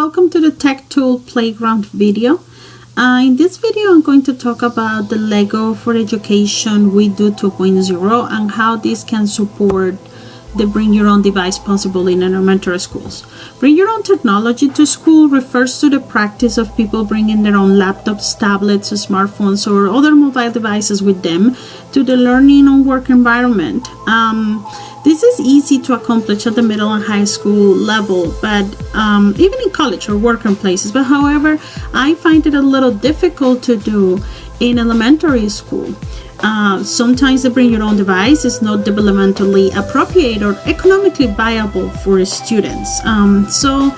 welcome to the Tech Tool Playground video. In this video I'm going to talk about the Lego for Education We Do 2.0 and how this can support the bring your own device possible in elementary schools. Bring your own technology to school refers to the practice of people bringing their own laptops, tablets, smartphones, or other mobile devices with them to the learning and work environment. This is easy to accomplish at the middle and high school level, but even in college or working places. But however, I find it a little difficult to do in elementary school. Sometimes the bring your own device is not developmentally appropriate or economically viable for students. So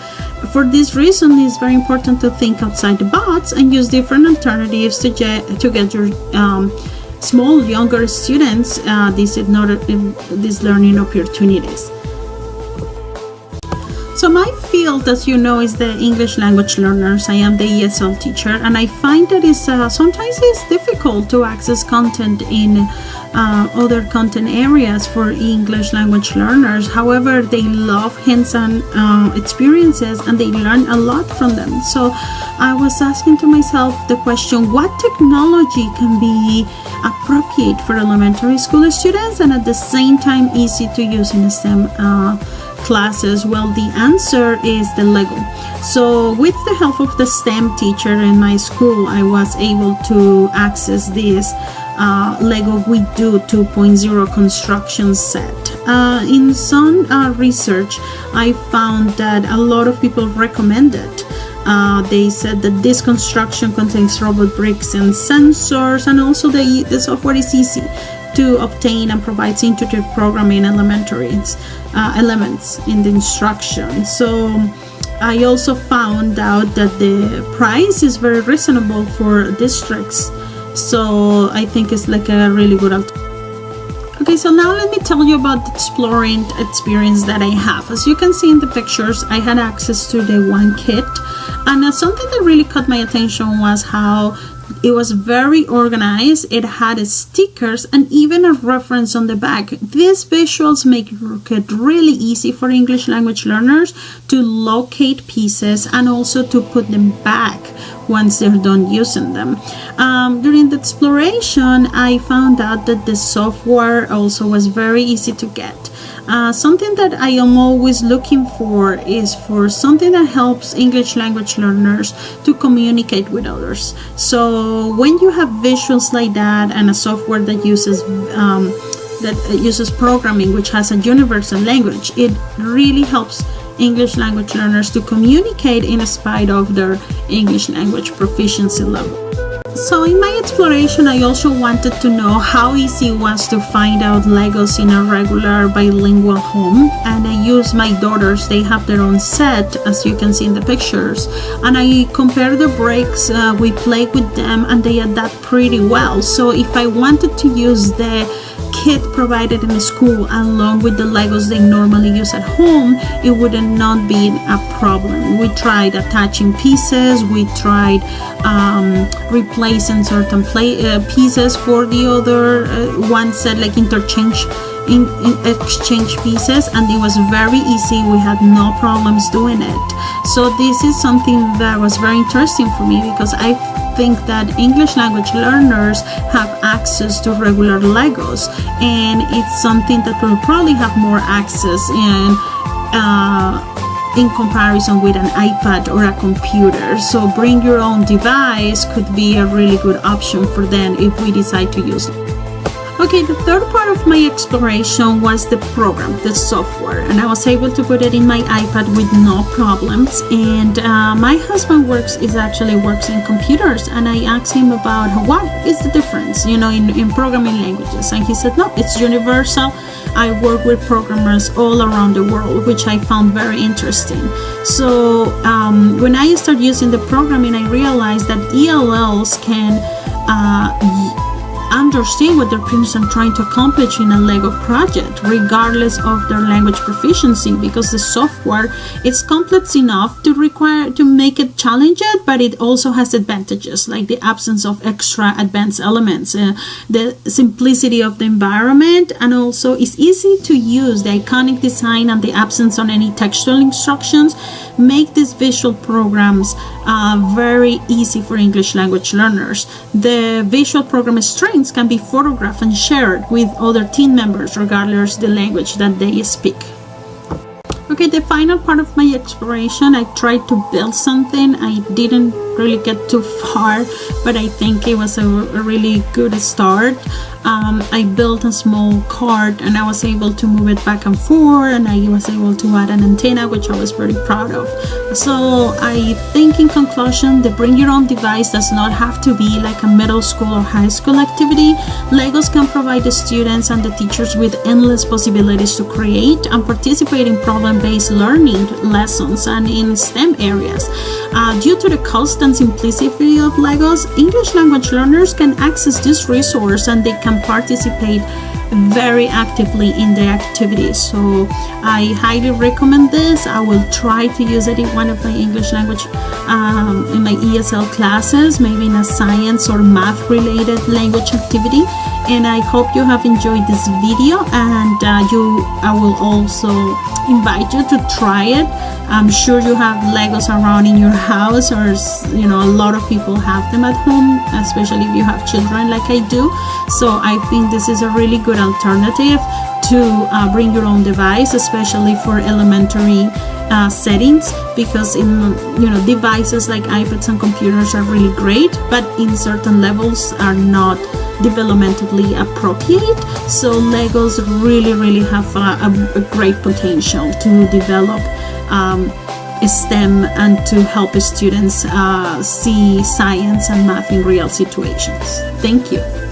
for this reason, it's very important to think outside the box and use different alternatives to get your small, younger students these learning opportunities. So my field, as you know, is the English language learners. I am the ESL teacher, and I find that sometimes it's difficult to access content in other content areas for English language learners. However, they love hands-on experiences and they learn a lot from them. So I was asking to myself the question, what technology can be appropriate for elementary school students and at the same time easy to use in STEM classes? Well, the answer is the Lego. So with the help of the STEM teacher in my school, I was able to access this Lego We Do 2.0 construction set. In some research, I found that a lot of people recommend it. They said that this construction contains robot bricks and sensors, and also the software is easy to obtain and provides intuitive programming elements in the instruction. So I also found out that the price is very reasonable for districts. So I think it's like a really good alternative. Okay, so now let me tell you about the exploring experience that I have. As you can see in the pictures, I had access to the one kit, and something that really caught my attention was how it was very organized. It had stickers and even a reference on the back. These visuals make it really easy for English language learners to locate pieces and also to put them back once they're done using them. During the exploration, I found out that the software also was very easy to get. Something that I am always looking for is for something that helps English language learners to communicate with others. So when you have visuals like that and a software that uses programming, which has a universal language, it really helps English language learners to communicate in spite of their English language proficiency level. So in my exploration, I also wanted to know how easy it was to find out Legos in a regular bilingual home, and I used my daughters. They have their own set, as you can see in the pictures, and I compared the bricks. We played with them and they adapt pretty well. So if I wanted to use the kit provided in the school along with the Legos they normally use at home, it would not be a problem. We tried attaching pieces, we tried replacing certain pieces for the other one set, like exchange pieces, and it was very easy. We had no problems doing it. So this is something that was very interesting for me, because I think that English language learners have access to regular Legos, and it's something that will probably have more access in comparison with an iPad or a computer. So bring your own device could be a really good option for them if we decide to use it. Okay, the third part of my exploration was the program, the software, and I was able to put it in my iPad with no problems. And my husband works in computers, and I asked him about what is the difference, in programming languages, and he said, no, it's universal. I work with programmers all around the world, which I found very interesting. So when I started using the programming, I realized that ELLs can understand what their parents are trying to accomplish in a Lego project, regardless of their language proficiency, because the software is complex enough to make it challenging, but it also has advantages like the absence of extra advanced elements, the simplicity of the environment, and also it's easy to use. The iconic design and the absence on any textual instructions make these visual programs very easy for English language learners. The visual program strengths can be photographed and shared with other team members regardless the language that they speak. Okay, the final part of my exploration, I tried to build something. I didn't really get too far, but I think it was a really good start. I built a small cart and I was able to move it back and forth, and I was able to add an antenna, which I was very proud of. So I think in conclusion, the bring your own device does not have to be like a middle school or high school activity. Legos can provide the students and the teachers with endless possibilities to create and participate in problem-based learning lessons and in STEM areas. Due to the cost and simplicity of Legos, English language learners can access this resource and they can participate very actively in the activities. So I highly recommend this. I will try to use it in one of my English language in my ESL classes, maybe in a science or math related language activity. And I hope you have enjoyed this video, and I will also invite you to try it. I'm sure you have Legos around in your house, or a lot of people have them at home, especially if you have children like I do. So I think this is a really good alternative to bring your own device, especially for elementary settings, because devices like iPads and computers are really great, but in certain levels are not developmentally appropriate. So Legos really have a great potential to develop STEM and to help students see science and math in real situations. Thank you.